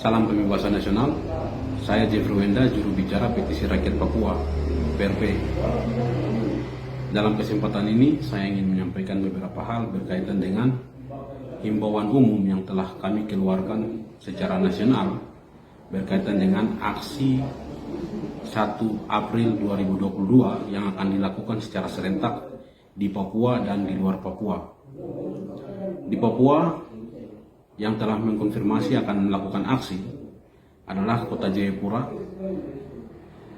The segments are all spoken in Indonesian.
Salam Pembebasan Nasional. Saya Jeffrey Wenda, juru bicara Petisi Rakyat Papua, PRP. Dalam kesempatan ini, saya ingin menyampaikan beberapa hal berkaitan dengan himbauan umum yang telah kami keluarkan secara nasional berkaitan dengan aksi 1 April 2022 yang akan dilakukan secara serentak di Papua dan di luar Papua. Di Papua, yang telah mengkonfirmasi akan melakukan aksi adalah Kota Jayapura,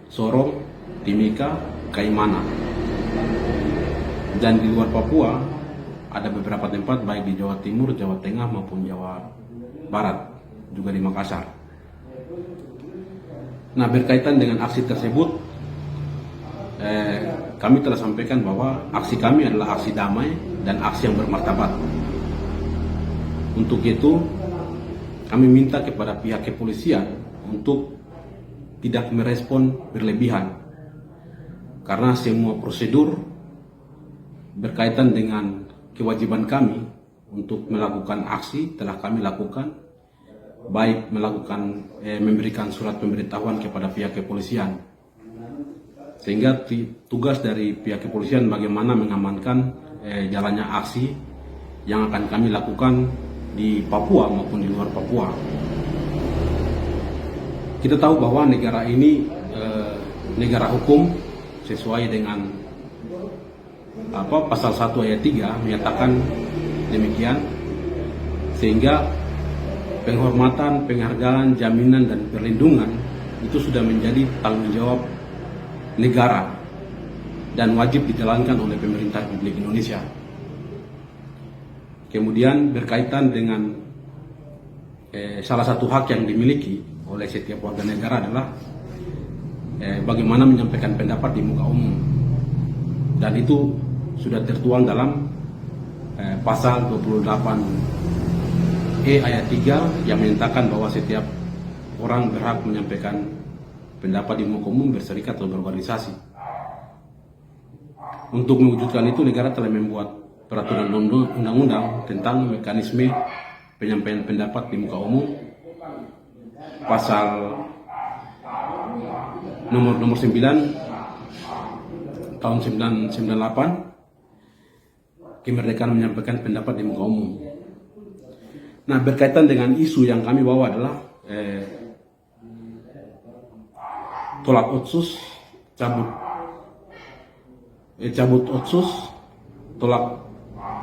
Sorong, Timika, Kaimana. Dan di luar Papua ada beberapa tempat baik di Jawa Timur, Jawa Tengah maupun Jawa Barat, juga di Makassar. Nah, berkaitan dengan aksi tersebut, kami telah sampaikan bahwa aksi kami adalah aksi damai dan aksi yang bermartabat. Untuk itu, kami minta kepada pihak kepolisian untuk tidak merespon berlebihan, karena semua prosedur berkaitan dengan kewajiban kami untuk melakukan aksi telah kami lakukan, baik memberikan surat pemberitahuan kepada pihak kepolisian, sehingga tugas dari pihak kepolisian bagaimana mengamankan jalannya aksi yang akan kami lakukan di Papua maupun di luar Papua. Kita tahu bahwa negara ini negara hukum sesuai dengan pasal 1 ayat 3 menyatakan demikian, sehingga penghormatan, penghargaan, jaminan dan perlindungan itu sudah menjadi tanggung jawab negara dan wajib dijalankan oleh pemerintah Republik Indonesia. Kemudian berkaitan dengan salah satu hak yang dimiliki oleh setiap warga negara adalah bagaimana menyampaikan pendapat di muka umum, dan itu sudah tertuang dalam pasal 28E ayat 3 yang menyatakan bahwa setiap orang berhak menyampaikan pendapat di muka umum, berserikat atau berorganisasi. Untuk mewujudkan itu, negara telah membuat peraturan undang-undang tentang mekanisme penyampaian pendapat di muka umum, pasal nomor 9 tahun 1998, kemerdekaan menyampaikan pendapat di muka umum. Nah, berkaitan dengan isu yang kami bawa adalah tolak otsus, cabut otsus, tolak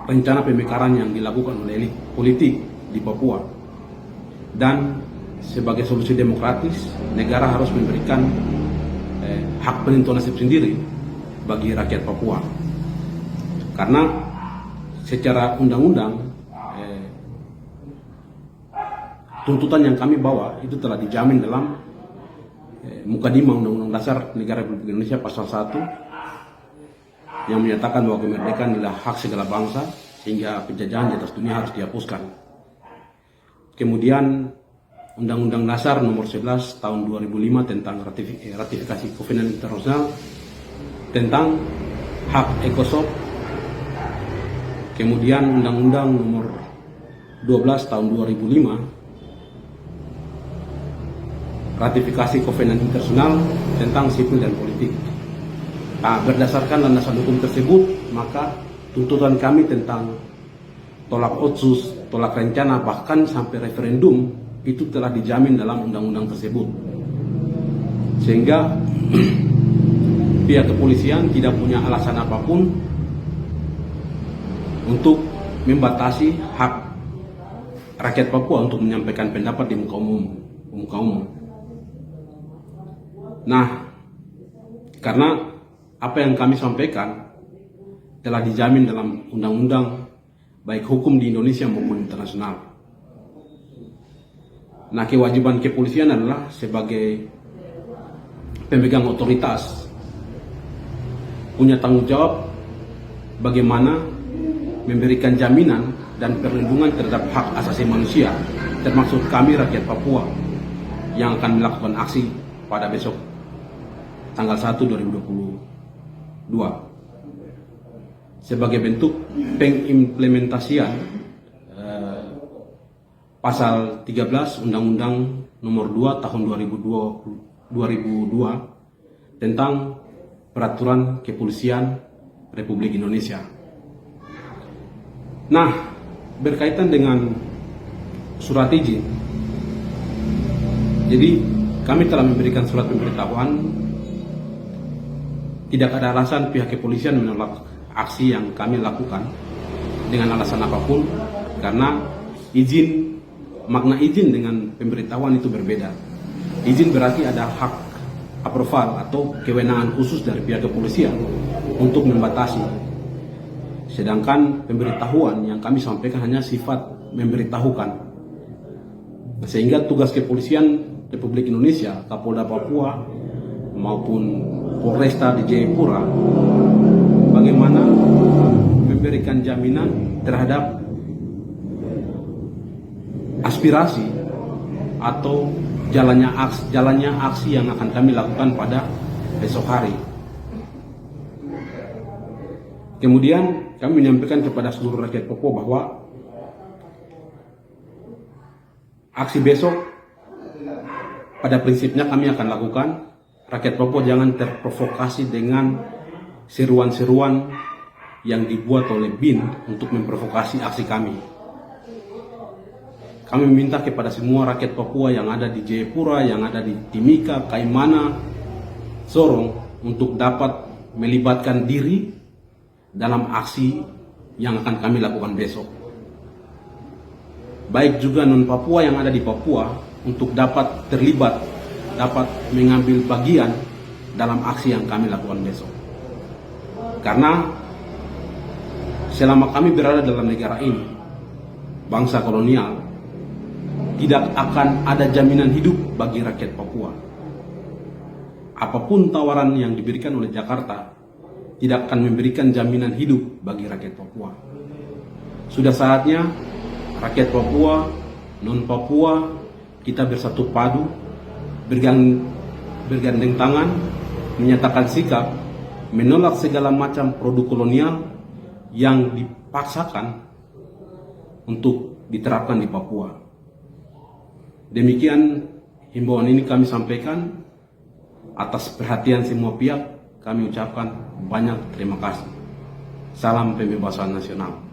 rencana pemekaran yang dilakukan oleh elit politik di Papua. Dan sebagai solusi demokratis, negara harus memberikan hak penentuan nasib sendiri bagi rakyat Papua. Karena secara undang-undang, tuntutan yang kami bawa itu telah dijamin dalam Mukadimah Undang-Undang Dasar Negara Republik Indonesia pasal 1 yang menyatakan bahwa kemerdekaan adalah hak segala bangsa, sehingga penjajahan di atas dunia harus dihapuskan. Kemudian Undang-Undang Dasar nomor 11 tahun 2005 tentang ratifikasi Kovenant Internasional tentang hak ekosop. Kemudian Undang-Undang nomor 12 tahun 2005 ratifikasi Kovenant Internasional tentang sipil dan politik. Nah, berdasarkan landasan hukum tersebut, maka tuntutan kami tentang tolak otsus, tolak rencana, bahkan sampai referendum itu telah dijamin dalam undang-undang tersebut. Sehingga pihak kepolisian tidak punya alasan apapun untuk membatasi hak rakyat Papua untuk menyampaikan pendapat di muka umum. Nah, karena apa yang kami sampaikan telah dijamin dalam undang-undang baik hukum di Indonesia maupun internasional. Nah, kewajiban kepolisian adalah sebagai pemegang otoritas punya tanggung jawab bagaimana memberikan jaminan dan perlindungan terhadap hak asasi manusia, termasuk kami rakyat Papua yang akan melakukan aksi pada besok tanggal 1 2022 sebagai bentuk pengimplementasian Pasal 13 Undang-Undang Nomor 2 Tahun 2002 tentang Peraturan Kepolisian Republik Indonesia. Nah, berkaitan dengan surat izin, jadi kami telah memberikan surat pemberitahuan. Tidak ada alasan pihak kepolisian menolak aksi yang kami lakukan dengan alasan apapun, karena makna izin dengan pemberitahuan itu berbeda. Izin berarti ada hak approval atau kewenangan khusus dari pihak kepolisian untuk membatasi. Sedangkan pemberitahuan yang kami sampaikan hanya sifat memberitahukan. Sehingga tugas kepolisian Republik Indonesia, Kapolda Papua maupun Polresta di Jayapura, bagaimana memberikan jaminan terhadap aspirasi atau jalannya aksi yang akan kami lakukan pada besok hari. Kemudian kami menyampaikan kepada seluruh rakyat Papua bahwa aksi besok pada prinsipnya kami akan lakukan. Rakyat Papua jangan terprovokasi dengan seruan-seruan yang dibuat oleh BIN untuk memprovokasi aksi kami. Kami meminta kepada semua rakyat Papua yang ada di Jayapura, yang ada di Timika, Kaimana, Sorong untuk dapat melibatkan diri dalam aksi yang akan kami lakukan besok. Baik juga non-Papua yang ada di Papua untuk dapat terlibat, dapat mengambil bagian dalam aksi yang kami lakukan besok. Karena selama kami berada dalam negara ini, bangsa kolonial, tidak akan ada jaminan hidup bagi rakyat Papua. Apapun tawaran yang diberikan oleh Jakarta, tidak akan memberikan jaminan hidup bagi rakyat Papua. Sudah saatnya rakyat Papua, non-Papua, kita bersatu padu, bergandeng tangan, menyatakan sikap, menolak segala macam produk kolonial yang dipaksakan untuk diterapkan di Papua. Demikian himbauan ini kami sampaikan. Atas perhatian semua pihak, kami ucapkan banyak terima kasih. Salam pembebasan nasional.